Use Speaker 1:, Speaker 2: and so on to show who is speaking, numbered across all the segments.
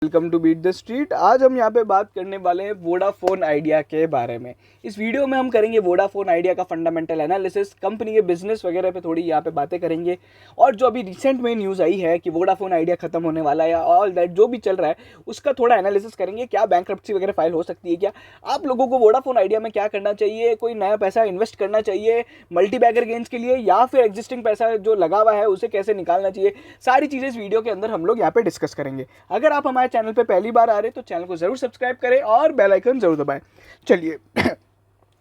Speaker 1: Welcome to beat the street. आज हम यहाँ पे बात करने वाले हैं वोडाफोन आइडिया के बारे में। इस वीडियो में हम करेंगे वोडाफोन आइडिया का फंडामेंटल एनालिसिस, कंपनी के बिजनेस वगैरह पे थोड़ी यहाँ पे बातें करेंगे। और जो अभी रिसेंट में न्यूज़ आई है कि वोडाफोन आइडिया खत्म होने वाला है या ऑल दैट जो भी चल रहा है उसका थोड़ा एनालिसिस करेंगे। क्या बैंक्रप्सी वगैरह फाइल हो सकती है, क्या आप लोगों को वोडाफोन आइडिया में क्या करना चाहिए, कोई नया पैसा इन्वेस्ट करना चाहिए मल्टी बैगर गेन्स के लिए या फिर एग्जिस्टिंग पैसा जो लगा हुआ है उसे कैसे निकालना चाहिए, सारी चीज़ें इस वीडियो के अंदर हम लोग यहाँ पे डिस्कस करेंगे। अगर आप हमारे चैनल पे पहली बार आ रहे तो चैनल को जरूर सब्सक्राइब करें और बेल आइकन जरूर दबाएं। चलिए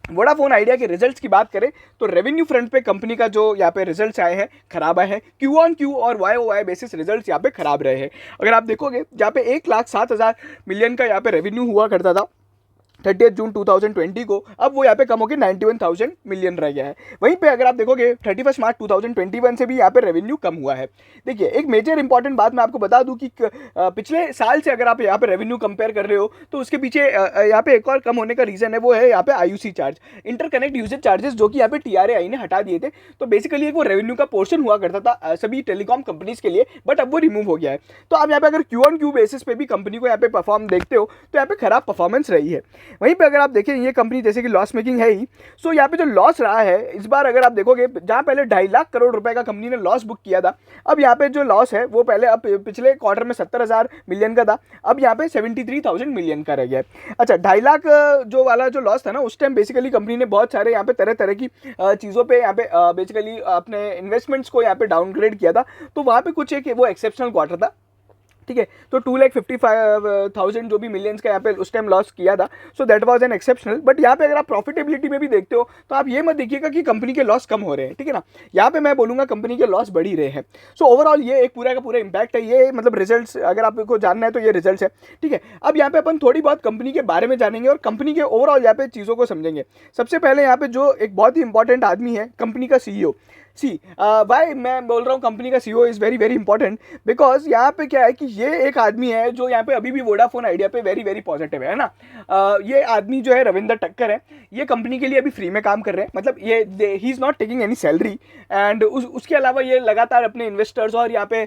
Speaker 1: वोडाफोन आइडिया के रिजल्ट्स की बात करें तो रेवेन्यू फ्रंट पे कंपनी का जो यहाँ पे रिजल्ट्स आए हैं खराब आए हैं। क्यू ऑन क्यू और Y O Y basis results यहाँ पे खराब रहे हैं। अगर आप देखोगे जहाँ पे 1,07,000 मिलियन का यहाँ पे रेवेन्यू हुआ करता था 30 जून 2020 को, अब वो यहाँ पे कम होकर 91,000 मिलियन रह गया है। वहीं पे अगर आप देखोगे 31 मार्च 2021 से भी यहाँ पे रेवेन्यू कम हुआ है। देखिए एक मेजर इंपॉर्टेंट बात मैं आपको बता दूं कि पिछले साल से अगर आप यहाँ पे रेवेन्यू कंपेयर कर रहे हो तो उसके पीछे यहाँ पे एक और कम होने का रीजन है, वो है यहाँ पे IUC charge, interconnect usage charges, जो कि यहाँ पे टीआरएआई ने हटा दिए थे। तो बेसिकली एक वो रेवेन्यू का पोर्शन हुआ करता था सभी टेलीकॉम कंपनीज के लिए, बट अब वो रिमूव हो गया है। तो आप यहाँ पे अगर क्यू ऑन क्यू बेसिस पे भी कंपनी को यहाँ पे परफॉर्म देखते हो तो यहाँ पे खराब परफॉर्मेंस रही है। वहीं पे अगर आप देखें ये कंपनी जैसे कि लॉस मेकिंग है ही, सो यहाँ पे जो लॉस रहा है इस बार अगर आप देखोगे, जहाँ पहले 2.5 लाख करोड़ रुपए का कंपनी ने लॉस बुक किया था, अब यहाँ पे जो लॉस है वो पहले अब पिछले क्वार्टर में 70,000 मिलियन का था, अब यहाँ पे 73,000 मिलियन का रह गया है। अच्छा, 2.5 लाख जो वाला जो लॉस था ना, उस टाइम बेसिकली कंपनी ने बहुत सारे यहाँ पे तरह तरह की चीज़ों पे यहाँ पे बेसिकली अपने इन्वेस्टमेंट्स को यहाँ पे डाउनग्रेड किया था। तो वहाँ पे कुछ एक वो एक्सेप्शनल क्वार्टर था, ठीक है। तो 2,55,000 जो भी मिलियंस का यहाँ पे उस टाइम लॉस किया था, so that was an exceptional. But यहाँ पे अगर आप प्रॉफिटेबिलिटी में भी देखते हो तो आप ये मत देखिएगा कि कंपनी के लॉस कम हो रहे हैं, ठीक है ना। यहाँ पे मैं बोलूँगा कंपनी के लॉस बढ़ ही रहे हैं। सो ओवरऑल ये एक पूरा का पूरा इंपैक्ट है, ये मतलब रिजल्ट्स अगर आपको जानना है तो ये रिजल्ट्स है, ठीक है। अब यहाँ पे अपन थोड़ी बहुत कंपनी के बारे में जानेंगे और कंपनी के ओवरऑल यहाँ पे चीज़ों को समझेंगे। सबसे पहले यहाँ पे जो एक बहुत ही इंपॉर्टेंट आदमी है कंपनी का सीईओ। भाई मैं बोल रहा हूँ कंपनी का CEO is very very important, because यहाँ पे क्या है कि ये एक आदमी है जो यहाँ पे अभी भी वोडाफोन आइडिया पे वेरी वेरी पॉजिटिव है ना। ये आदमी जो है रविंदर टक्कर है, ये कंपनी के लिए अभी फ्री में काम कर रहे हैं, मतलब ये he is not taking any salary. And उसके अलावा ये लगातार अपने इन्वेस्टर्स और यहाँ पे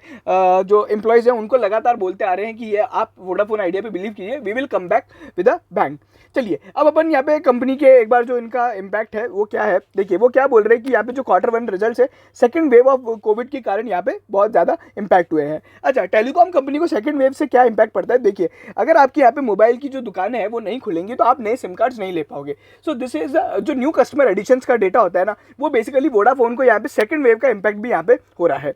Speaker 1: जो एम्प्लॉयज़ हैं उनको लगातार बोलते आ रहे हैं कि ये आप वोडाफोन आइडिया पे बिलीव कीजिए, we will come back with a bang. चलिए अब अपन यहाँ पे कंपनी के एक बार जो इनका इम्पैक्ट है वो क्या है, देखिए वो क्या बोल रहे हैं कि यहाँ पे जो Q1 रिजल्ट है सेकंड वेव ऑफ कोविड के कारण यहाँ पे बहुत ज़्यादा इंपैक्ट हुए हैं। अच्छा, टेलीकॉम कंपनी को सेकंड वेव से क्या इंपैक्ट पड़ता है, देखिए अगर आपकी यहाँ पे मोबाइल की जो दुकानें हैं वो नहीं खुलेंगी तो आप नए सिम कार्ड्स नहीं ले पाओगे। सो दिस इज जो न्यू कस्टमर एडिशंस का डेटा होता है ना, वो बेसिकली वोडाफोन को यहाँ पे सेकंड वेव का इंपैक्ट भी यहाँ पे हो रहा है।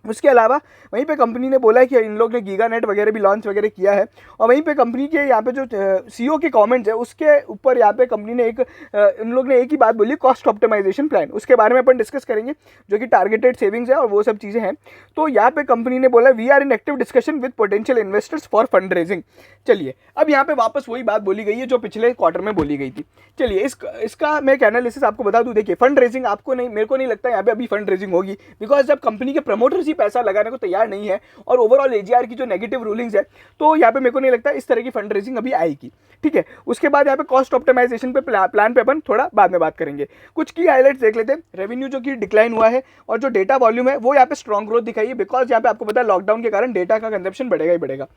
Speaker 1: उसके अलावा वहीं पे कंपनी ने बोला है कि इन लोग ने गीगा नेट वगैरह भी लॉन्च वगैरह किया है। और वहीं पे कंपनी के यहाँ पे जो सीईओ के कमेंट्स है उसके ऊपर यहाँ पे कंपनी ने इन लोग ने एक ही बात बोली, कॉस्ट ऑप्टिमाइजेशन प्लान, उसके बारे में अपन डिस्कस करेंगे जो कि टारगेटेड सेविंग्स है और वो सब चीज़ें हैं। तो यहाँ पे कंपनी ने बोला we are in active discussion with potential investors for fund raising. चलिए अब यहाँ पे वापस वही बात बोली गई है जो पिछले क्वार्टर में बोली गई थी। चलिए इसका मैं एक एनालिसिस आपको बता दूँ। देखिए फंड रेजिंग आपको नहीं, मेरे को नहीं लगता यहाँ पे अभी फंड रेजिंग होगी, बिकॉज जब कंपनी के प्रमोटर्स ही पैसा लगाने को तैयार नहीं है और ओवरऑल एजीआर की जो नेगेटिव रूलिंग्स है, तो यहाँ पे मेरे को नहीं लगता इस तरह की फंड रेजिंग अभी आएगी, ठीक है। उसके बाद यहाँ पे कॉस्ट ऑप्टिमाइजेशन पे प्लान पे अपन थोड़ा बाद में बात करेंगे। कुछ की हाइलाइट्स देख लेते हैं। रेवेन्यू जो कि डिक्लाइन हुआ है और जो डेटा वॉल्यूम है वो यहाँ पे स्ट्रॉन्ग ग्रोथ दिखाई है, बिकॉज यहाँ पे आपको पता है लॉकडाउन के कारण डेटा का कंजप्शन बढ़ेगा ही बढ़ेगा।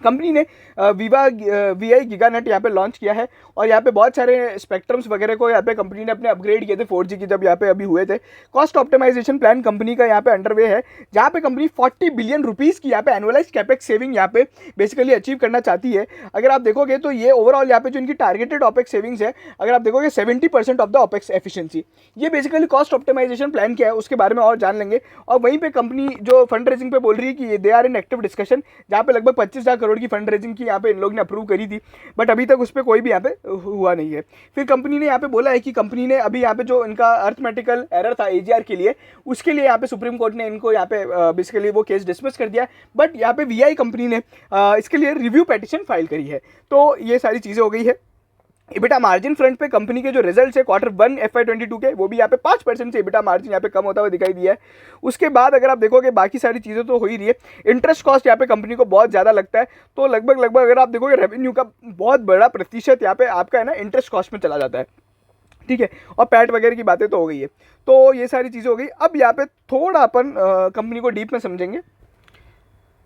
Speaker 1: कंपनी ने वीआई गीगा नेट यहाँ पे लॉन्च किया है और यहाँ पे बहुत सारे स्पेक्ट्रम्स वगैरह को यहाँ पे कंपनी ने अपने अपग्रेड किए थे 4G की जब यहाँ पे अभी हुए थे। कॉस्ट ऑप्टिमाइजेशन प्लान कंपनी का यहाँ पे अंडरवे है, जहाँ पे कंपनी 40 बिलियन रुपीज़ की यहाँ पे एनुअलाइज कैपेक्स सेविंग यहाँ पे बेसिकली अचीव करना चाहती है। अगर आप देखोगे तो ये ओवरऑल यहाँ पे जो इनकी टारगेटेड ऑपेक्स सेविंग्स है, अगर आप देखोगे 70% ऑफ द ऑपेक्स एफिशिएंसी, ये बेसिकली कॉस्ट ऑप्टिमाइजेशन प्लान क्या है उसके बारे में और जान लेंगे। और वहीं पे कंपनी जो फंड रेजिंग पे बोल रही है कि they are in active discussion, जहाँ पे लगभग 25,000 करोड़ की फंड रेजिंग की यहाँ पे इन लोग ने अप्रूव करी थी, बट अभी तक उस पर कोई भी यहाँ पे हुआ नहीं है। फिर कंपनी ने यहाँ पे बोला है कि कंपनी ने अभी यहाँ पे जो इनका अर्थमेटिकल एरर था एजीआर के लिए, उसके लिए यहाँ पे सुप्रीम कोर्ट ने इनको यहाँ पे बेसिकली वो केस डिसमिस कर दिया, बट यहाँ पे वीआई कंपनी ने इसके लिए रिव्यू पेटिशन फाइल करी है। तो ये सारी चीज़ें हो गई है। EBITDA मार्जिन फ्रंट पे कंपनी के जो रिजल्ट्स है Q1 FY22 के, वो भी यहाँ पे 5% से EBITDA मार्जिन यहाँ पे कम होता हुआ दिखाई दिया है। उसके बाद अगर आप देखोगे बाकी सारी चीज़ें तो हो ही रही है। इंटरेस्ट कॉस्ट यहाँ पे कंपनी को बहुत ज़्यादा लगता है, तो लगभग अगर आप देखोगे रेवेन्यू का बहुत बड़ा प्रतिशत यहाँ पे आपका है ना इंटरेस्ट कॉस्ट में चला जाता है, ठीक है। और पैट वगैरह की बातें तो हो गई है, तो ये सारी चीज़ें हो गई। अब यहाँ पे थोड़ा अपन कंपनी को डीप में समझेंगे।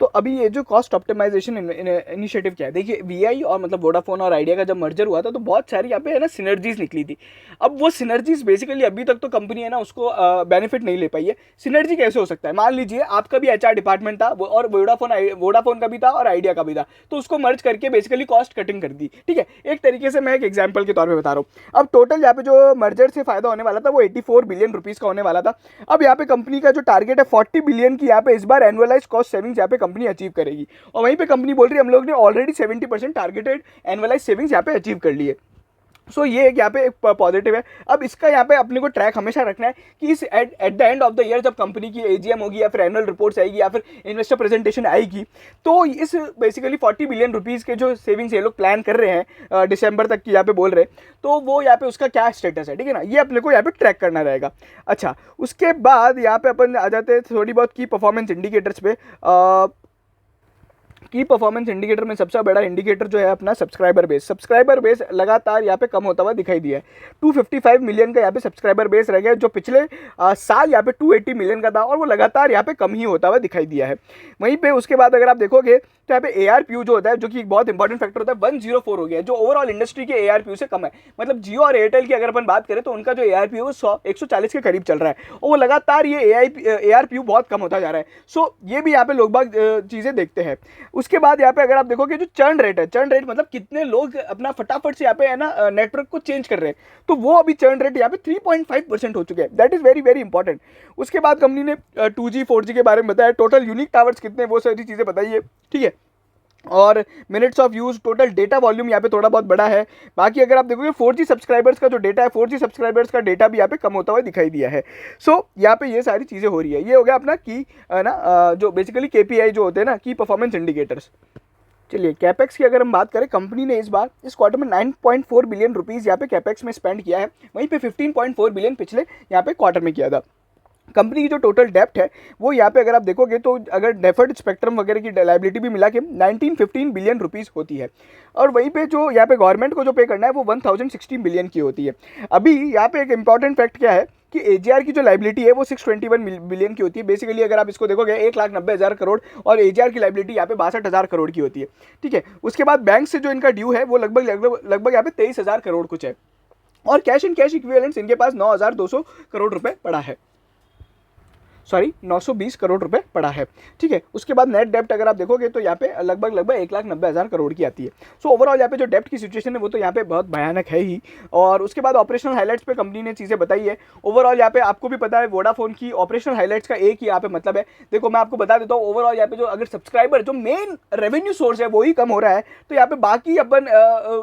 Speaker 1: तो अभी ये जो कॉस्ट ऑप्टिमाइजेशन इनिशिएटिव क्या है, देखिए वीआई और मतलब वोडाफोन और आइडिया का जब मर्जर हुआ था तो बहुत सारी यहाँ पे है ना सिनर्जीज निकली थी। अब वो सिनर्जीज बेसिकली अभी तक तो कंपनी है ना उसको बेनिफिट नहीं ले पाई है। सिनर्जी कैसे हो सकता है, मान लीजिए आपका भी एचआर डिपार्टमेंट था और वोडाफोन का भी था और आइडिया का भी था, तो उसको मर्ज करके बेसिकली कॉस्ट कटिंग कर दी, ठीक है। एक तरीके से मैं एक एग्जाम्पल के तौर पर बता रहा हूँ। अब टोटल यहाँ पे जो मर्जर से फायदा होने वाला था वो 84 बिलियन रुपीज का होने वाला था। अब यहाँ पे कंपनी का जो टारगेट है 40 बिलियन की यहाँ पे इस बार एनुअलाइज कॉस्ट सेविंग्स यहाँ पे कंपनी अचीव करेगी। और वहीं पे कंपनी बोल रही है हम लोग ने ऑलरेडी 70% टारगेटेड एनुअलाइज सेविंग्स यहाँ पे अचीव कर लिए। सो ये यहाँ पे एक पॉजिटिव है। अब इसका यहाँ पे अपने को ट्रैक हमेशा रखना है कि इस eight the end of the year जब कंपनी की एजीएम होगी या फिर एनुअल रिपोर्ट्स आएगी या फिर इन्वेस्टर प्रेजेंटेशन आएगी, तो इस बेसिकली 40 बिलियन रुपीज़ के जो सेविंग्स ये लोग प्लान कर रहे हैं दिसंबर तक की यहाँ पे बोल रहे हैं, तो वो यहाँ पे उसका क्या स्टेटस है, ठीक है ना, ये अपने को यहाँ पे ट्रैक करना रहेगा। अच्छा, उसके बाद यहाँ पे अपन आ जाते हैं थोड़ी बहुत की परफॉर्मेंस इंडिकेटर्स पे। की परफॉर्मेंस इंडिकेटर में सबसे बड़ा इंडिकेटर जो है अपना सब्सक्राइबर बेस लगातार यहाँ पे कम होता हुआ दिखाई दिया है। 255 मिलियन का यहाँ पे सब्सक्राइबर बेस रह गया, जो पिछले साल यहाँ पे 280 मिलियन का था और वो लगातार यहाँ पे कम ही होता हुआ दिखाई दिया है। वहीं पे उसके बाद अगर आप देखोगे तो यहाँ पे ARPU जो होता है, जो कि एक बहुत इंपॉर्टेंट फैक्टर होता है, 104 हो गया है, जो ओवरऑल इंडस्ट्री के ARPU से कम है। मतलब जियो और एयरटेल की अगर अपन बात करें तो उनका जो ARPU है वो 140 के करीब चल रहा है और वो लगातार ये ARPU बहुत कम होता जा रहा है। सो ये भी यहाँ पे लोग बाग चीज़ें देखते हैं। उसके बाद यहाँ पे अगर आप देखोगे जो चर्न रेट है, चर्न रेट मतलब कितने लोग अपना फटाफट से यहाँ पे है ना नेटवर्क को चेंज कर रहे हैं, तो वो अभी चर्न रेट यहाँ पे 3.5% हो चुके हैं। That is very very important. उसके बाद कंपनी ने 2G 4G के बारे में बताया, टोटल यूनिक टावर्स कितने, वो सारी चीज़ें बताई है, ठीक है। और minutes of use, total data volume यहाँ पे थोड़ा बहुत बड़ा है। बाकी अगर आप देखोगे 4G सब्सक्राइबर्स का जो डेटा है, 4G सब्सक्राइबर्स का डेटा भी यहाँ पे कम होता हुआ दिखाई दिया है। सो यहाँ पे ये सारी चीज़ें हो रही है। ये हो गया अपना की ना जो बेसिकली KPI जो होते हैं ना, की परफॉर्मेंस इंडिकेटर्स। चलिए कैपेक्स की अगर हम बात करें, कंपनी ने इस क्वार्टर में 9.4 बिलियन रुपीज़ यहाँ पे कैपेक्स में स्पेंड किया है, वहीं पे 15.4 बिलियन पिछले यहाँ पे क्वार्टर में किया था। कंपनी की जो टोटल डेप्ट है वो यहाँ पे अगर आप देखोगे तो अगर डेफर्ड स्पेक्ट्रम वगैरह की लाइबिलिटी भी मिला के 1915 बिलियन रुपीस होती है, और वहीं पे जो यहाँ पे गवर्नमेंट को जो पे करना है वो 1016 बिलियन की होती है। अभी यहाँ पे एक इंपॉर्टेंट फैक्ट क्या है कि AGR की जो लाइबिलिटी है वो 621 बिलियन की होती है। बेसिकली अगर आप इसको देखोगे 1,90,000 करोड़, और AGR की लाइबिलिटी यहाँ पे 62,000 करोड़ की होती है, ठीक है। उसके बाद बैंक से जो इनका ड्यू है वो लगभग यहाँ पे 23,000 करोड़ कुछ है, और कैश एंड कैश इक्विवेलेंट्स इनके पास 9,200 करोड़ रुपए पड़ा है, 920 करोड़ रुपए पड़ा है, ठीक है। उसके बाद नेट डेप्ट अगर आप देखोगे तो यहाँ पे लगभग 1,90,000 करोड़ की आती है। सो ओवरऑल यहाँ पे जो डेप्ट की सिचुएशन है वो तो यहाँ पे बहुत भयानक है ही। और उसके बाद ऑपरेशनल हाइलाइट्स पे कंपनी ने चीज़ें बताई है। ओवरऑल यहाँ पे आपको भी पता है वोडाफोन की ऑपरेशनल हाइलाइट्स का एक ही यहाँ पे मतलब है, देखो मैं आपको बता देता हूँ, ओवरऑल यहाँ पे जो अगर सब्सक्राइबर जो मेन रेवेन्यू सोर्स है वही कम हो रहा है, तो यहाँ पे बाकी अपन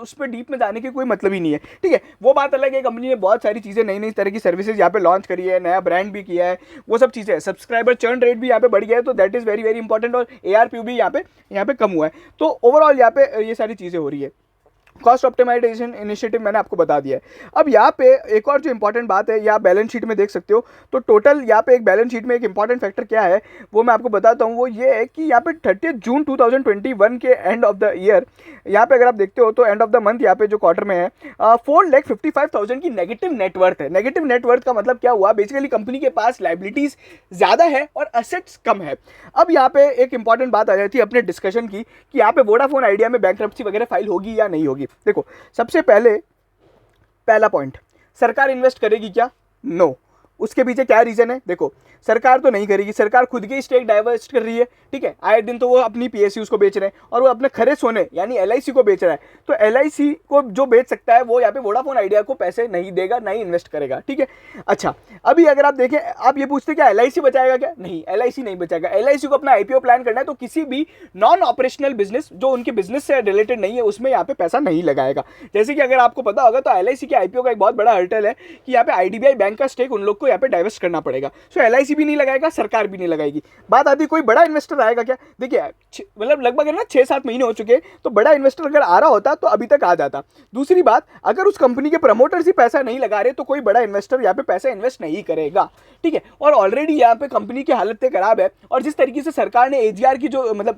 Speaker 1: उस पर डीप में जाने की कोई मतलब ही नहीं है, ठीक है। वो बात अलग है, कंपनी ने बहुत सारी चीज़ें नई तरह की सर्विसेज यहाँ पे लॉन्च करी है, नया ब्रांड भी किया है, वो सब चीज़ें। सब्सक्राइबर चर्न रेट भी यहाँ पे बढ़ गया है, तो that is very very important, और ARPU भी यहाँ पे कम हुआ है। तो ओवरऑल यहाँ पे ये सारी चीज़ें हो रही है। कॉस्ट ऑप्टिमाइजेशन इनिशिएटिव मैंने आपको बता दिया है। अब यहाँ पे एक और जो इंपॉर्टेंट बात है, यहाँ बैलेंस शीट में देख सकते हो, तो टोटल यहाँ पे एक बैलेंस शीट में एक इंपॉर्टेंट फैक्टर क्या है वो मैं आपको बताता हूँ। वो ये है कि यहाँ पे 30 जून 2021 के एंड ऑफ द ईयर, यहाँ पे अगर आप देखते हो तो एंड ऑफ द मंथ यहाँ पे जो क्वार्टर में है 4,55,000 की नेगेटिव नेटवर्थ है। नेगेटिव नेटवर्थ का मतलब क्या हुआ, बेसिकली कंपनी के पास लाइबिलिटीज ज़्यादा है और असेट्स कम है। अब यहाँ पे एक इंपॉर्टेंट बात आ जाती है अपने डिस्कशन की कि यहाँ पे वोडाफोन आइडिया में बैंकरप्सी वगैरह फाइल होगी या नहीं होगी। देखो सबसे पहला पॉइंट, सरकार इन्वेस्ट करेगी क्या? नो। उसके पीछे क्या रीजन है? देखो सरकार तो नहीं करेगी, सरकार खुद की स्टेक डाइवर्स्ट कर रही है, ठीक है। आए दिन तो वो अपनी PSUs को बेच रहे हैं और वो अपने खरे सोने यानी LIC को बेच रहा है। तो LIC को जो बेच सकता है वो यहाँ पे वोडाफोन आइडिया को पैसे नहीं देगा, नहीं इन्वेस्ट करेगा, ठीक है। अच्छा, अभी अगर आप देखें, आप ये पूछते क्या LIC बचाएगा क्या? नहीं, LIC नहीं बचाएगा। LIC को अपना IPO प्लान करना है, तो किसी भी नॉन ऑपरेशनल बिजनेस जो उनके बिजनेस से रिलेटेड नहीं है उसमें यहाँ पे पैसा नहीं लगाएगा। जैसे कि अगर आपको पता होगा तो LIC के IPO का एक बहुत बड़ा हर्टल है कि यहाँ पे IDBI बैंक का स्टेक उन लोग को यहाँ पे डाइवर्स्ट करना पड़ेगा। सो LIC भी नहीं लगाएगा, सरकार भी नहीं लगाएगी। बात आती कोई बड़ा इन्वेस्टर आएगा क्या? देखिए मतलब लगभग है ना 6-7 महीने हो चुके हैं, तो बड़ा इन्वेस्टर अगर आ रहा होता तो अभी तक आ जाता। दूसरी बात, अगर उस कंपनी के प्रमोटर्स ही पैसा नहीं लगा रहे तो कोई बड़ा इन्वेस्टर यहाँ पे पैसा इन्वेस्ट नहीं करेगा, ठीक है। और ऑलरेडी यहाँ पे कंपनी की हालत खराब है, और जिस तरीके से सरकार ने AGR की जो मतलब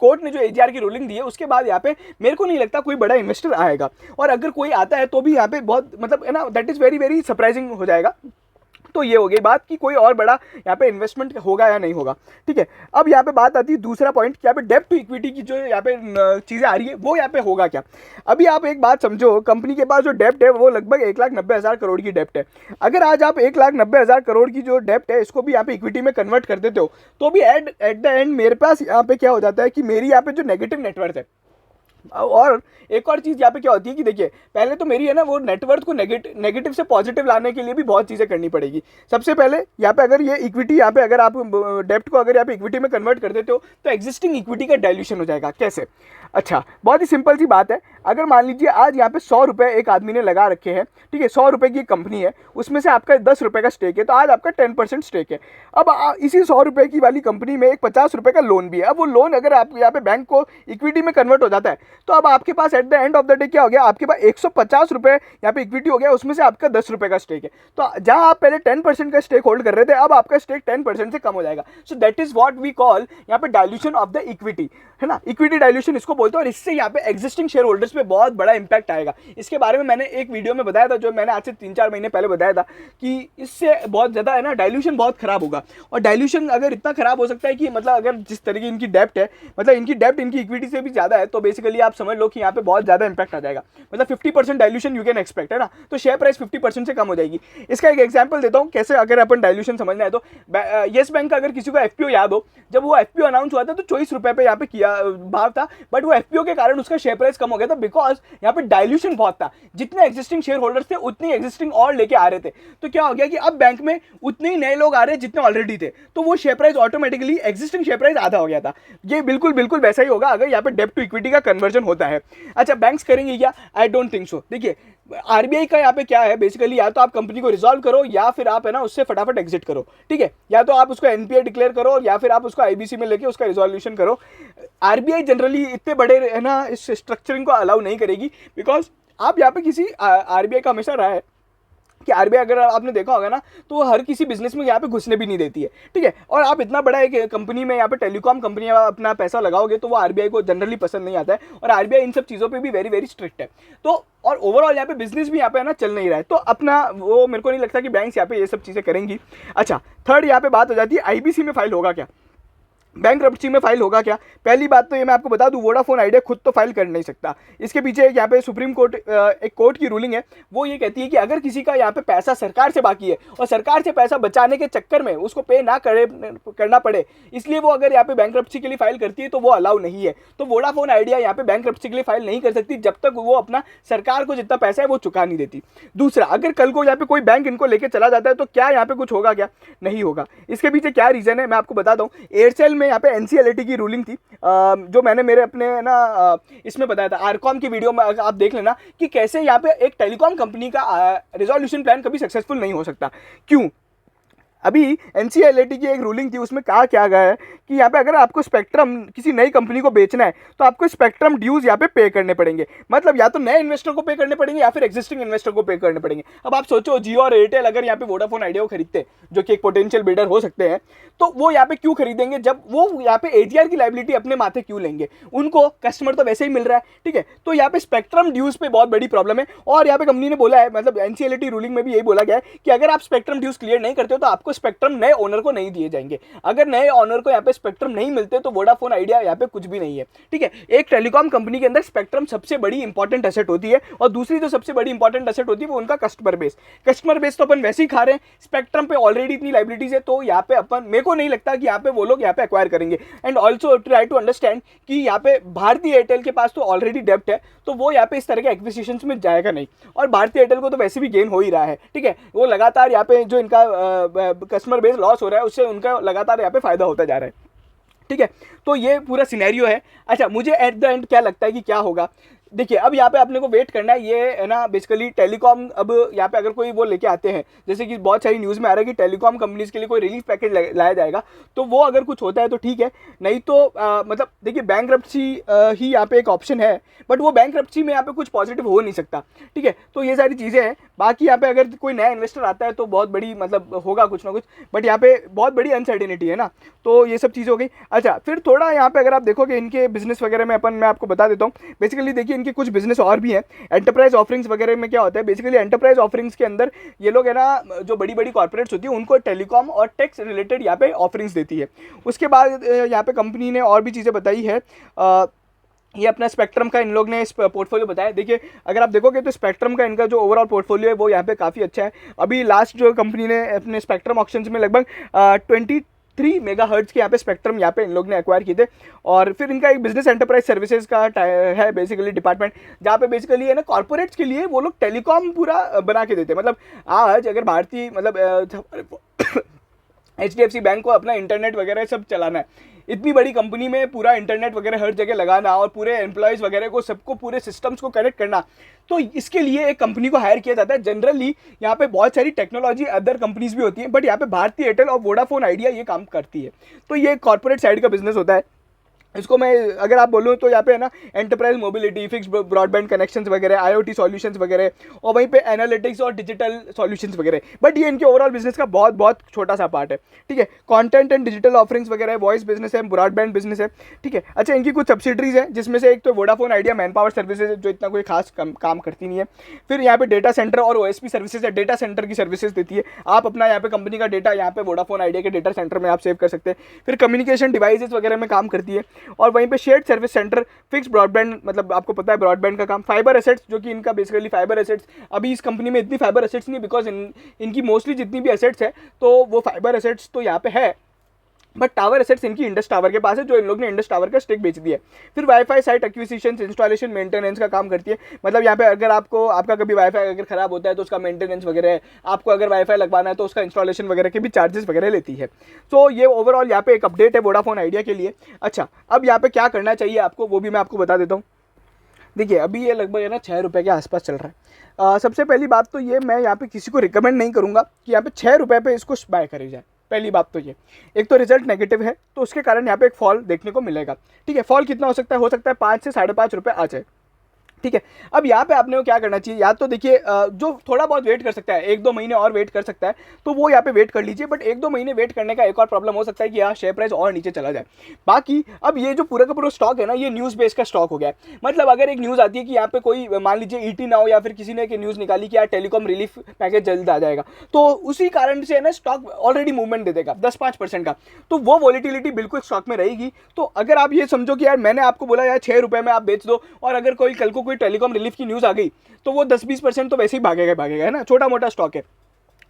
Speaker 1: कोर्ट ने जो AGR की रूलिंग दी है उसके बाद यहाँ पे मेरे को नहीं लगता कोई बड़ा इन्वेस्टर आएगा, और अगर कोई आता है तो भी यहाँ पे बहुत मतलब है ना that is very very surprising हो जाएगा। तो ये हो गई बात कि कोई और बड़ा यहाँ पे इन्वेस्टमेंट होगा या नहीं होगा, ठीक है। अब यहाँ पे बात आती है दूसरा पॉइंट, यहाँ पे डेब्ट टू इक्विटी की जो यहाँ पे चीज़ें आ रही है वो यहाँ पे होगा क्या। अभी आप एक बात समझो, कंपनी के पास जो डेब्ट है वो लगभग 1,90,000 करोड़ की डेब्ट है। अगर आज आप 1,90,000 करोड़ की जो डेब्ट है इसको भी यहाँ पे इक्विटी में कन्वर्ट कर देते हो तो भी एट द एंड मेरे पास यहाँ पे क्या हो जाता है कि मेरी यहाँ पे जो नेगेटिव नेटवर्थ है। और एक और चीज़ यहाँ पे क्या होती है कि देखिए, पहले तो मेरी है ना वो नेटवर्थ को नेगेटिव से पॉजिटिव लाने के लिए भी बहुत चीज़ें करनी पड़ेगी। सबसे पहले यहाँ पे अगर ये इक्विटी यहाँ पे अगर आप डेप्ट को अगर यहाँ पे इक्विटी में कन्वर्ट कर देते हो तो एग्जिस्टिंग इक्विटी का डाइल्यूशन हो जाएगा। कैसे? अच्छा, बहुत ही सिंपल सी बात है। अगर मान लीजिए आज यहाँ पे 100 रुपये एक आदमी ने लगा रखे हैं, ठीक है, 100 रुपये की कंपनी है, उसमें से आपका 10 रुपये का स्टेक है, तो आज आपका 10% स्टेक है। अब इसी 100 रुपये की वाली कंपनी में एक 50 रुपये का लोन भी है। अब वो लोन अगर आप यहाँ पे बैंक को इक्विटी में कन्वर्ट हो जाता है तो अब आपके पास at the end of the day क्या हो गया, आपके पास 150 रुपये यहाँ पे इक्विटी हो गया, उसमें से आपका 10 रुपये का स्टेक है। तो जहाँ आप पहले 10% का स्टेक होल्ड कर रहे थे, अब आपका स्टेक 10% से कम हो जाएगा। So that is what we call यहाँ पे डाइल्यूशन ऑफ द इक्विटी, है ना, इक्विटी डाइल्यूशन इसको बोलते हैं। और इससे यहाँ पे एग्जिस्टिंग शेयर होल्डर्स पे बहुत बड़ा इंपैक्ट आएगा। इसके बारे में मैंने एक वीडियो में बताया था, जो मैंने आज से 3-4 महीने पहले बताया था कि इससे बहुत ज़्यादा है ना डाइल्यूशन बहुत खराब होगा। और डाइल्यूशन अगर इतना खराब हो सकता है कि मतलब अगर जिस तरीके इनकी डेप्ट है, मतलब इनकी डेप्ट इनकी इक्विटी से भी ज़्यादा है, तो बेसिकली आप समझ लो कि यहाँ पे बहुत ज़्यादा इंपैक्ट आ जाएगा। मतलब 50% डाइल्यूशन यू कैन एक्सपेक्ट, है ना, तो शेयर प्राइस 50% से कम हो जाएगी। इसका एक एग्जाम्पल देता हूँ कैसे अगर अपन डाइल्यूशन समझना है तो येस बैंक का अगर किसी को एफपीओ याद हो, जब वो एफपीओ अनाउंस हुआ था तो 24 रुपये पे यहाँ पे किया भाव था, बट वो एफपीओ के कारण उसका शेयर प्राइस कम हो गया था, बिकॉज यहाँ पे डाइल्यूशन बहुत था। जितने एग्जिस्टिंग शेयर होल्डर्स थे उतने एग्जिस्टिंग और लेके आ रहे थे, तो क्या हो गया कि अब बैंक में उतने ही नए लोग आ रहे हैं जितने ऑलरेडी थे, तो वो share price automatically existing share price आधा हो गया था। ये बिल्कुल बिल्कुल वैसा ही होगा अगर यहाँ पे डेब्ट टू इक्विटी का कन्वर्जन होता है। अच्छा, बैंक्स करेंगे क्या? I don't think so. देखिए, आरबीआई का यहाँ पे क्या है, बेसिकली या तो आप कंपनी को रिजॉल्व करो या फिर आप है ना उससे फटाफट एग्जिट करो, ठीक है, या तो आप उसको एनपीए डिक्लेयर करो या फिर आप उसको आईबीसी में लेके उसका रिजोल्यूशन करो। आरबीआई जनरली इतने बड़े है ना इस स्ट्रक्चरिंग को अलाउ नहीं करेगी, बिकॉज आप यहाँ पे किसी आरबीआई का हमेशा रहा है कि आरबीआई अगर आपने देखा होगा ना तो वो हर किसी बिजनेस में यहाँ पे घुसने भी नहीं देती है, ठीक है। और आप इतना बड़ा एक कंपनी में यहाँ पे टेलीकॉम कंपनी में अपना पैसा लगाओगे तो वो आरबीआई को जनरली पसंद नहीं आता है, और आरबीआई इन सब चीज़ों पे भी वेरी वेरी स्ट्रिक्ट है। तो और ओवरऑल यहाँ पे बिजनेस भी यहाँ पे है ना चल नहीं रहा है, तो अपना वो मेरे को नहीं लगता कि बैंक्स यहाँ पे ये सब चीज़ें करेंगी। अच्छा, थर्ड यहाँ पे बात हो जाती है आईबीसी में फाइल होगा क्या, बैंक्रप्सी में फाइल होगा क्या। पहली बात तो ये मैं आपको बता दूं, वोडाफोन आइडिया खुद तो फाइल कर नहीं सकता। इसके पीछे यहाँ पे सुप्रीम कोर्ट एक कोर्ट की रूलिंग है, वो ये कहती है कि अगर किसी का यहाँ पे पैसा सरकार से बाकी है और सरकार से पैसा बचाने के चक्कर में उसको पे ना करना पड़े, इसलिए वो अगर यहाँ पे बैंक्रप्सी के लिए फाइल करती है तो वो अलाउ नहीं है। तो वोडाफोन आइडिया यहाँ पे बैंक्रप्सी के लिए फाइल नहीं कर सकती जब तक वो अपना सरकार को जितना पैसा है वो चुका नहीं देती। दूसरा, अगर कल को यहाँ पे कोई बैंक इनको लेके चला जाता है तो क्या यहाँ पे कुछ होगा क्या? नहीं होगा। इसके पीछे क्या रीजन है मैं आपको बताता हूँ। एयरसेल में यहाँ पे एनसीएलटी की रूलिंग थी, जो मैंने मेरे अपने ना इसमें बताया था आरकॉम की वीडियो में, आप देख लेना कि कैसे यहाँ पे एक टेलीकॉम कंपनी का रिजोल्यूशन प्लान कभी सक्सेसफुल नहीं हो सकता। क्यों? अभी एनसीएलटी की एक रूलिंग थी, उसमें कहा क्या गया है कि यहाँ पे अगर आपको स्पेक्ट्रम किसी नई कंपनी को बेचना है तो आपको स्पेक्ट्रम ड्यूज यहाँ पे करने पड़ेंगे। मतलब या तो नए इन्वेस्टर को पे करने पड़ेंगे या फिर एग्जिस्टिंग इन्वेस्टर को पे करने पड़ेंगे। अब आप सोचो, जियो और एयरटेल अगर यहाँ पे वोडाफोन आइडिया को खरीदते हैं, जो कि एक पोटेंशियल बिल्डर हो सकते हैं, तो वो यहाँ पे क्यों खरीदेंगे जब वो यहाँ पे एजीआर की लाइबिलिटी अपने माथे क्यों लेंगे? उनको कस्टमर तो वैसे ही मिल रहा है, ठीक है। तो यहाँ पे स्पेक्ट्रम ड्यूज पे बहुत बड़ी प्रॉब्लम है, और यहाँ पे कंपनी ने बोला है, मतलब एनसीएलटी रूलिंग में भी यही बोला गया है कि अगर आप स्पेक्ट्रम ड्यूज क्लियर नहीं करते हो तो आपको स्पेक्ट्रम नए ओनर को नहीं दिए जाएंगे। अगर नए ओनर को यहाँ पे स्पेक्ट्रम नहीं मिलते तो वोडाफोन आइडिया यहाँ पे कुछ भी नहीं है, ठीक है। एक टेलीकॉम कंपनी के अंदर स्पेक्ट्रम सबसे बड़ी इंपॉर्टेंट एसेट होती है, और दूसरी जो सबसे बड़ी इंपॉर्टेंट एसेट होती है वो उनका कस्टमर बेस। कस्टमर बेस तो अपन वैसे ही खा रहे हैं, स्पेक्ट्रम पे ऑलरेडी इतनी लाइबिलिटीज है, तो यहाँ पे अपन, मेरे को नहीं लगता कि यहाँ पे वो लोग यहाँ पे एक्वायर करेंगे। And also try to understand कि यहाँ पे भारतीय एयरटेल के पास तो ऑलरेडी डेब्ट है, तो वो यहाँ पे इस तरह के एक्विजिशंस में जाएगा नहीं, और भारतीय एयरटेल को तो वैसे भी गेन हो ही रहा है, ठीक है। वो लगातार यहाँ पे जो इनका कस्टमर बेस लॉस हो रहा है उससे उनका लगातार यहाँ पे फायदा होता जा रहा है, ठीक है। तो ये पूरा सिनेरियो है। अच्छा, मुझे एट द एंड क्या लगता है कि क्या होगा, देखिए, अब यहाँ पे अपने को वेट करना है। ये है ना बेसिकली टेलीकॉम, अब यहाँ पे अगर कोई वो लेके आते हैं, जैसे कि बहुत सारी न्यूज़ में आ रहा है कि टेलीकॉम कंपनीज के लिए कोई रिलीफ पैकेज लाया जाएगा, तो वो अगर कुछ होता है तो ठीक है, नहीं तो मतलब देखिए बैंक्रप्सी ही यहाँ पे एक ऑप्शन है, बट वो बैंक्रप्सी में यहाँ पे कुछ पॉजिटिव हो नहीं सकता, ठीक है। तो ये सारी चीज़ें हैं। बाकी यहाँ पे अगर कोई नया इन्वेस्टर आता है तो बहुत बड़ी मतलब होगा कुछ ना कुछ, बट यहाँ पे बहुत बड़ी अनसर्टेनिटी है ना, तो ये सब चीज़ हो गई। अच्छा, फिर थोड़ा यहाँ पे अगर आप देखोगे इनके बिजनेस वगैरह में मैं आपको बता देता हूँ। बेसिकली देखिए, इनके कुछ बिजनेस और भी हैं। एंटरप्राइज ऑफरिंग्स वगैरह में क्या होता है, बेसिकली एंटरप्राइज ऑफरिंग्स के अंदर ये लोग है ना, जो बड़ी बड़ी कॉर्पोरेट्स होती है उनको टेलीकॉम और टेक्स रिलेटेड यहाँ पे ऑफरिंग्स देती है। उसके बाद यहाँ पे कंपनी ने और भी चीज़ें बताई है। ये अपना स्पेक्ट्रम का इन लोग ने इस पोर्टफोलियो बताया। देखिए अगर आप देखोगे तो स्पेक्ट्रम का इनका जो ओवरऑल पोर्टफोलियो है वो यहाँ पे काफ़ी अच्छा है। अभी लास्ट जो कंपनी ने अपने स्पेक्ट्रम ऑक्शंस में लगभग 23 मेगाहर्ट्ज के यहाँ पे स्पेक्ट्रम यहाँ पे इन लोग ने एक्वायर किए थे। और फिर इनका एक बिजनेस एंटरप्राइज सर्विसेज का है बेसिकली डिपार्टमेंट, जहाँ पे बेसिकली है ना कॉर्पोरेट्स के लिए वो लोग टेलीकॉम पूरा बना के देते हैं। मतलब आज अगर भारतीय मतलब HDFC बैंक को अपना इंटरनेट वगैरह सब चलाना है, इतनी बड़ी कंपनी में पूरा इंटरनेट वगैरह हर जगह लगाना और पूरे एम्प्लॉयज़ वगैरह को सबको पूरे सिस्टम्स को कनेक्ट करना, तो इसके लिए एक कंपनी को हायर किया जाता है। जनरली यहाँ पे बहुत सारी टेक्नोलॉजी अदर कंपनीज भी होती हैं, बट यहाँ पे भारती एयरटेल और वोडाफोन आइडिया ये काम करती है। तो ये कॉर्पोरेट साइड का बिजनेस होता है। इसको मैं अगर आप बोलूँ तो यहाँ पे है ना enterprise mobility, fix broadband connections वगैरह, IoT सॉल्यूशंस वगैरह, और वहीं पे एनालिटिक्स और डिजिटल सॉल्यूशंस वगैरह। बट ये इनके ओवरऑल बिजनेस का बहुत बहुत छोटा सा पार्ट है, ठीक है। कंटेंट एंड डिजिटल ऑफरिंग्स वगैरह है, वॉइस बिजनेस है, ब्रॉडबैंड बिजनेस है, ठीक है। अच्छा, इनकी कुछ सब्सिडरीज है जिसमें से एक तो Vodafone idea man power services जो इतना कोई खास काम करती नहीं है। फिर यहाँ पे डेटा सेंटर और OSP सर्विसेज है, डेटा सेंटर की सर्विसेज देती है। आप अपना यहाँ पे कंपनी का डेटा यहाँ पे वोडाफोन आइडिया के डेटा सेंटर में आप सेव कर सकते हैं। फिर कम्युनिकेशन डिवाइसेज वगैरह में काम करती है। और वहीं पे shared service centre, fix broadband, मतलब आपको पता है ब्रॉडबैंड का काम, फाइबर एसेट्स, जो कि इनका बेसिकली फाइबर एसेट्स, अभी इस कंपनी में इतनी फाइबर एसेट्स नहीं, बिकॉज इनकी मोस्टली जितनी भी एसेट्स है तो वो फाइबर एसेट्स तो यहाँ पे है, बट टावर एसेट्स इनकी इंडस टावर के पास है, जो इन लोग ने इंडस टावर का स्टेक बेच दिया है। फिर wifi site acquisition, installation, maintenance का काम करती है। मतलब यहाँ पे अगर आपका कभी वाईफाई अगर खराब होता है तो उसका मेंटेनेंस वगैरह है, आपको अगर वाईफाई लगवाना है तो उसका इंस्टॉलेशन वगैरह के भी चार्जेस वगैरह लेती है। तो ये ओवरऑल यहाँ पे एक अपडेट है वोडाफोन आइडिया के लिए। अच्छा, अब यहाँ पे क्या करना चाहिए आपको वो भी मैं आपको बता देता हूँ। देखिए अभी ये लगभग है ना 6 रुपये के आसपास चल रहा है। सबसे पहली बात तो ये, मैं यहाँ पे किसी को रिकमेंड नहीं करूँगा कि यहाँ पे 6 रुपये पे इसको बाय करी जाए। पहली बात तो ये, एक तो रिजल्ट नेगेटिव है तो उसके कारण यहाँ पे एक फॉल देखने को मिलेगा, ठीक है। फॉल कितना हो सकता है? 5 से 5.5 रुपये आ जाए, ठीक है। अब यहाँ पे आपने को क्या करना चाहिए, या तो देखिए जो थोड़ा बहुत वेट कर सकता है, 1-2 महीने और वेट कर सकता है तो वो यहाँ पे वेट कर लीजिए। बट 1-2 महीने वेट करने का एक और प्रॉब्लम हो सकता है कि यहाँ शेयर प्राइस और नीचे चला जाए। बाकी अब ये जो पूरा का पूरा स्टॉक है ना, ये न्यूज़ बेस का स्टॉक हो गया है। मतलब अगर एक न्यूज़ आती है कि यहाँ पे कोई, मान लीजिए ET नाउ या फिर किसी ने एक न्यूज़ निकाली कि यार टेलीकॉम रिलीफ पैकेज जल्द आ जाएगा, तो उसी कारण से ना स्टॉक ऑलरेडी मूवमेंट दे देगा 10-5% का, तो वो वॉलिटिलिटी बिल्कुल स्टॉक में रहेगी। तो अगर आप ये समझो कि यार मैंने आपको बोला यार 6 रुपये में आप बेच दो, और अगर कोई कल को कोई टेलीकॉम रिलीफ की न्यूज़ आ गई तो वो 10-20% तो वैसे ही भागेगा है ना, छोटा मोटा स्टॉक है।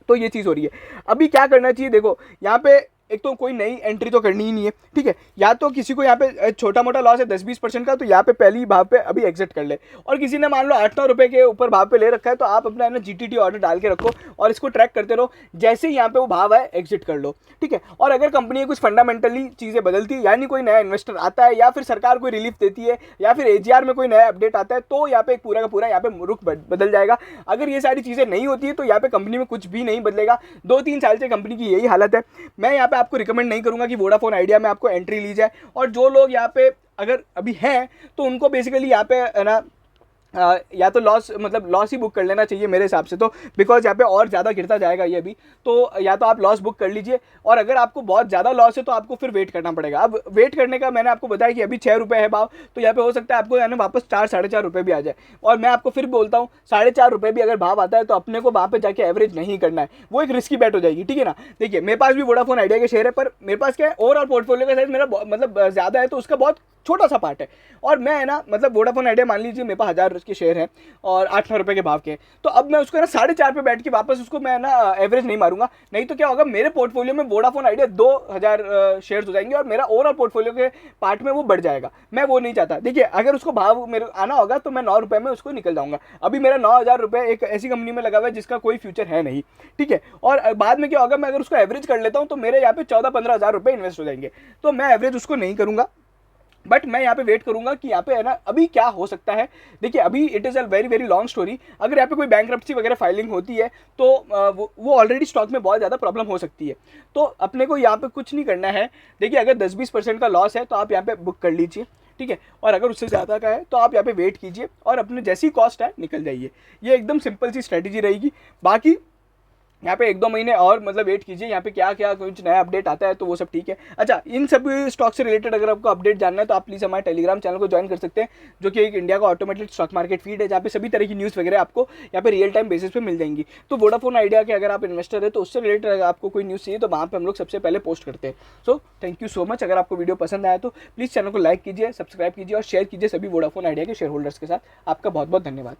Speaker 1: तो ये चीज़ हो रही है। अभी क्या करना चाहिए, देखो यहाँ पे एक तो कोई नई एंट्री तो करनी ही नहीं है, ठीक है। या तो किसी को यहाँ पे छोटा मोटा लॉस है 10-20% का, तो यहाँ पे पहली भाव पे अभी एग्जिट कर ले। और किसी ने मान लो 8-9 रुपये के ऊपर भाव पे ले रखा है तो आप अपना ना GTT ऑर्डर डाल के रखो और इसको ट्रैक करते रहो, जैसे ही यहाँ पे वो भाव है एग्जिट कर लो, ठीक है। और अगर कंपनी कुछ फंडामेंटली चीज़ें बदलती है, यानी कोई नया इन्वेस्टर आता है या फिर सरकार कोई रिलीफ देती है या फिर AGR में कोई नया अपडेट आता है, तो यहाँ पे एक पूरा का पूरा यहाँ पे रुख बदल जाएगा। अगर ये सारी चीज़ें नहीं होती है तो यहाँ पे कंपनी में कुछ भी नहीं बदलेगा। 2-3 साल से कंपनी की यही हालत है। मैं यहाँ पे आपको रिकमेंड नहीं करूँगा कि वोडाफोन आइडिया में आपको एंट्री ली जाए। और जो लोग यहाँ पे अगर अभी हैं तो उनको बेसिकली यहाँ पे है ना या तो लॉस ही बुक कर लेना चाहिए मेरे हिसाब से, तो बिकॉज यहाँ पे और ज़्यादा गिरता जाएगा ये अभी, तो या तो आप लॉस बुक कर लीजिए, और अगर आपको बहुत ज़्यादा लॉस है तो आपको फिर वेट करना पड़ेगा। अब वेट करने का मैंने आपको बताया कि अभी 6 रुपये है भाव, तो यहाँ पे हो सकता है आपको यानी वापस 4-4.5 रुपये भी आ जाए। और मैं आपको फिर बोलता हूँ 4.5 रुपये भी अगर भाव आता है तो अपने को वहाँ पर जाके एवरेज नहीं करना है, वो एक रिस्की बैट हो जाएगी, ठीक है ना। देखिए मेरे पास भी वोडाफोन आइडिया के शेयर है, पर मेरे पास क्या है, ओवरऑल पोर्टफोलियो का साइज मेरा मतलब ज़्यादा है तो उसका बहुत छोटा सा पार्ट है। और मैं है ना मतलब वोडाफोन आइडिया मान लीजिए मेरे पास 1000 के शेयर हैं और 8-9 रुपये के भाव के, तो अब मैं उसको ना 4.5 पे बैठ के वापस उसको मैं ना एवरेज नहीं मारूंगा। नहीं तो क्या होगा, मेरे पोर्टफोलियो में वोडाफोन आइडिया 2000 शेयर्स हो जाएंगे और मेरा ओवरऑल पोर्टफोलियो के पार्ट में वो बढ़ जाएगा। मैं वो नहीं चाहता। देखिए अगर उसको भाव मेरे आना होगा तो मैं 9 रुपये में उसको निकल जाऊंगा। अभी मेरा 9000 रुपये एक ऐसी कंपनी में लगा हुआ है जिसका कोई फ्यूचर है नहीं, ठीक है। और बाद में क्या होगा, मैं अगर उसको एवरेज कर लेता हूँ तो मेरे यहाँ पे 14-15 हज़ार रुपये इन्वेस्ट हो जाएंगे, तो मैं एवरेज उसको नहीं करूँगा। बट मैं यहाँ पे वेट करूंगा कि यहाँ पे है ना अभी क्या हो सकता है। देखिए अभी it is a very very long story. अगर यहाँ पे कोई बैंक्रप्सी वगैरह फाइलिंग होती है तो वो ऑलरेडी स्टॉक में बहुत ज़्यादा प्रॉब्लम हो सकती है। तो अपने को यहाँ पे कुछ नहीं करना है। देखिए अगर 10-20% का लॉस है तो आप यहाँ पे बुक कर लीजिए, ठीक है। और अगर उससे ज़्यादा का है तो आप यहाँ पे वेट कीजिए और अपने जैसी कॉस्ट है निकल जाइए। ये एकदम सिंपल सी स्ट्रैटेजी रहेगी। बाकी यहाँ पे 1-2 महीने और मतलब वेट कीजिए, यहाँ पे क्या क्या कुछ नया अपडेट आता है तो वो सब ठीक है। अच्छा, इन सब स्टॉक से रिलेटेड अगर आपको अपडेट जानना है तो आप प्लीज़ हमारे टेलीग्राम चैनल को ज्वाइन कर सकते हैं, जो कि एक इंडिया का ऑटोमेटेड स्टॉक मार्केट फीड है, जहाँ पे सभी तरह की न्यूज़ वगैरह आपको यहाँ पे रियल टाइम बेसिस पे मिल जाएंगी। तो वोडाफोन आइडिया के अगर आप इन्वेस्टर है तो उससे रिलेटेड अगर आपको कोई न्यूज़ चाहिए तो वहाँ पर हम लोग सबसे पहले पोस्ट करते हैं। So thank you so much. अगर आपको वीडियो पसंद आया तो प्लीज़ चैनल को लाइक कीजिए, सब्सक्राइब कीजिए और शेयर कीजिए सभी वोडाफोन आइडिया के शेयर होल्डर्स के साथ। आपका बहुत बहुत धन्यवाद।